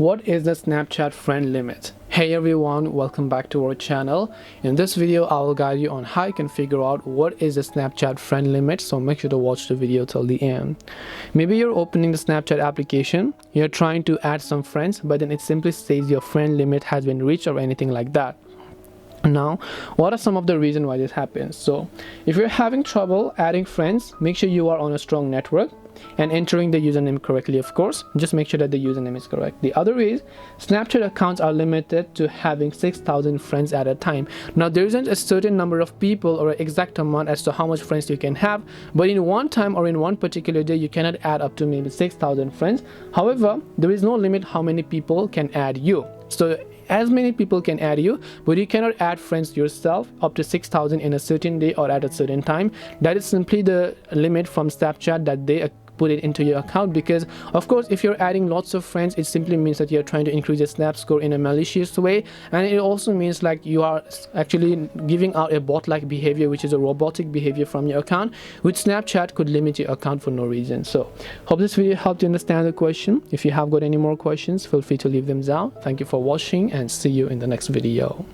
What is the Snapchat friend limit? Hey everyone, welcome back to our channel. In this video I will guide you on how you can figure out what is the Snapchat friend limit, so make sure to watch the video till the end. Maybe you're opening the Snapchat application, you're trying to add some friends, but then it simply says your friend limit has been reached or anything like that. Now, what are some of the reasons why this happens? So if you're having trouble adding friends, make sure you are on a strong network and entering the username correctly. Of course, just make sure that the username is correct. The other is Snapchat accounts are limited to having 6,000 friends at a time. Now there isn't a certain number of people or an exact amount as to how much friends you can have, but in one time or in one particular day you cannot add up to maybe 6,000 friends. However, there is no limit how many people can add you. So as many people can add you, but you cannot add friends yourself up to 6,000 in a certain day or at a certain time. That is simply the limit from Snapchat that they put it into your account, because of course if you're adding lots of friends, it simply means that you're trying to increase your snap score in a malicious way, and it also means like you are actually giving out a bot-like behavior, which is a robotic behavior from your account, which Snapchat could limit your account for no reason. So hope this video helped you understand the question. If you have got any more questions, feel free to leave them down. Thank you for watching and see you in the next video.